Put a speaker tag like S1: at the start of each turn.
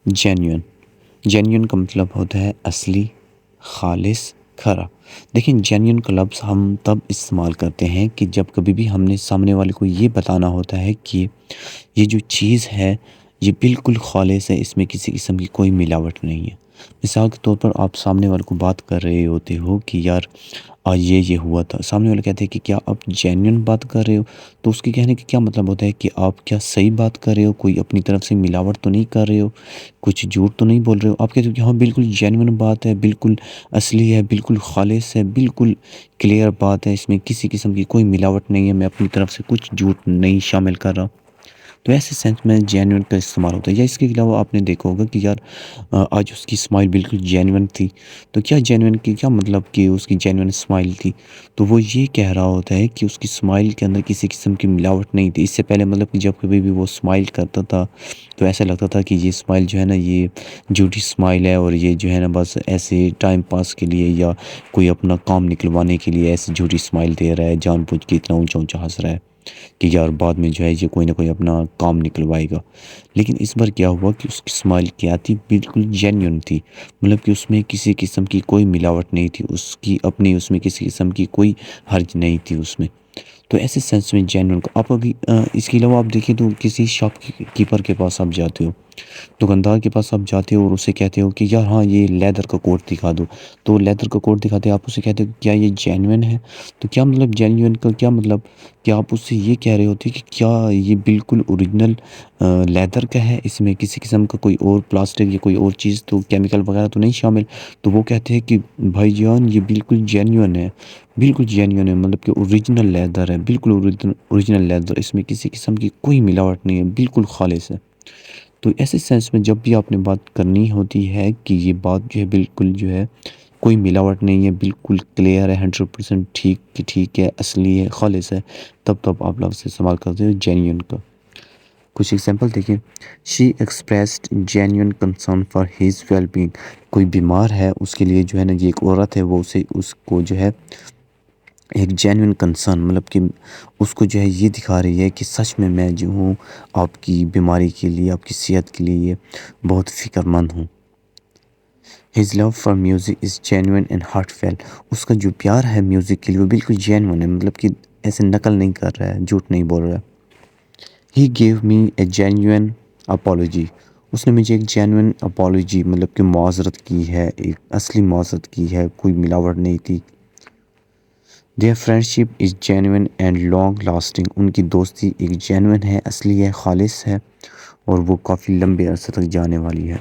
S1: Genuine, genuine کا مطلب ہوتا ہے اصلی، خالص، کھرا۔ دیکھیں جینیون کا لفظ ہم تب استعمال کرتے ہیں کہ جب کبھی بھی ہم نے سامنے والے کو یہ بتانا ہوتا ہے کہ یہ جو چیز ہے یہ بالکل خالص ہے، اس میں کسی قسم کی کوئی ملاوٹ نہیں ہے۔ مثال کے طور پر آپ سامنے والے کو بات کر رہے ہوتے ہو کہ یار آج یہ ہوا تھا، سامنے والے کہتے ہیں کہ کیا آپ جینیون بات کر رہے ہو؟ تو اس کے کہنے کا کیا مطلب ہوتا ہے کہ آپ کیا صحیح بات کر رہے ہو، کوئی اپنی طرف سے ملاوٹ تو نہیں کر رہے ہو، کچھ جھوٹ تو نہیں بول رہے ہو۔ آپ کہتے ہو کہ ہاں بالکل جینیون بات ہے، بالکل اصلی ہے، بالکل خالص ہے، بالکل کلیئر بات ہے، اس میں کسی قسم کی کوئی ملاوٹ نہیں ہے، میں اپنی طرف سے کچھ جھوٹ نہیں شامل کر رہا ہوں۔ تو ایسے سینس میں جینیون کا استعمال ہوتا ہے۔ یا اس کے علاوہ آپ نے دیکھا ہوگا کہ یار آج اس کی اسمائل بالکل جینیون تھی، تو کیا جینیون کی کیا مطلب کہ اس کی جینیون اسمائل تھی؟ تو وہ یہ کہہ رہا ہوتا ہے کہ اس کی اسمائل کے اندر کسی قسم کی ملاوٹ نہیں تھی۔ اس سے پہلے مطلب کہ جب کبھی بھی وہ اسمائل کرتا تھا تو ایسا لگتا تھا کہ یہ اسمائل جو ہے نا یہ جھوٹی اسمائل ہے، اور یہ جو ہے نا بس ایسے ٹائم پاس کے لیے یا کوئی اپنا کام نکلوانے کے لیے ایسی جھوٹی اسمائل دے رہا ہے، جان بوجھ کے اتنا اونچا اونچا ہنس رہا ہے کہ یار بعد میں جو ہے یہ کوئی نہ کوئی اپنا کام نکلوائے گا۔ لیکن اس بار کیا ہوا کہ اس کی اسمائل کیا تھی؟ بالکل جینیون تھی، مطلب کہ اس میں کسی قسم کی کوئی ملاوٹ نہیں تھی، اس کی اپنی اس میں کسی قسم کی کوئی حرج نہیں تھی اس میں۔ تو ایسے سینس میں جینیون کو آپ ابھی اس کے علاوہ آپ دیکھیں تو کسی شاپ کیپر کے پاس آپ جاتے ہو، دکاندار کے پاس آپ جاتے ہو اور اسے کہتے ہو کہ یار ہاں یہ لیدر کا کوٹ دکھا دو، تو لیدر کا کوٹ دکھاتے ہیں، آپ اسے کہتے ہو کیا یہ جینیون ہے؟ تو کیا مطلب جینیون کا کیا مطلب؟ کیا آپ اس سے یہ کہہ رہے ہوتے کہ کیا یہ بالکل اوریجنل لیدر کا ہے، اس میں کسی قسم کا کوئی اور پلاسٹک یا کوئی اور چیز تو کیمیکل وغیرہ تو نہیں شامل؟ تو وہ کہتے ہیں کہ بھائی جان یہ بالکل جینیون ہے، بالکل جینیون ہے، مطلب کہ اوریجنل لیدر ہے، بالکل اوریجنل لیدر، اس میں کسی قسم کی کوئی ملاوٹ نہیں ہے، بالکل خالص ہے۔ تو ایسے سینس میں جب بھی آپ نے بات کرنی ہوتی ہے کہ یہ بات جو ہے بالکل جو ہے کوئی ملاوٹ نہیں ہے، بالکل کلیئر ہے، 100% ٹھیک ہے، اصلی ہے، خالص ہے، تب آپ لفظ استعمال کرتے ہو جینیون کا۔ کچھ ایگزامپل دیکھیں، she expressed genuine concern for his well being, کوئی بیمار ہے اس کے لیے جو ہے نا یہ ایک عورت ہے، وہ اس کو جو ہے ایک جینیون کنسرن، مطلب کہ اس کو جو ہے یہ دکھا رہی ہے کہ سچ میں جو ہوں آپ کی بیماری کے لیے، آپ کی صحت کے لیے بہت فکر مند ہوں۔ His love for music is genuine and heartfelt, اس کا جو پیار ہے میوزک کے لیے وہ بالکل جینیون ہے، مطلب کہ ایسے نقل نہیں کر رہا ہے، جھوٹ نہیں بول رہا ہے۔ ہی گیو می اے جینیون اپالوجی، اس نے مجھے ایک جینیون اپالوجی مطلب کہ معذرت کی ہے، ایک اصلی معذرت کی ہے، کوئی ملاوٹ نہیں تھی۔ Their friendship is genuine and long lasting, ان کی دوستی ایک جینیون ہے، اصلی ہے، خالص ہے، اور وہ کافی لمبے عرصے تک جانے والی ہے۔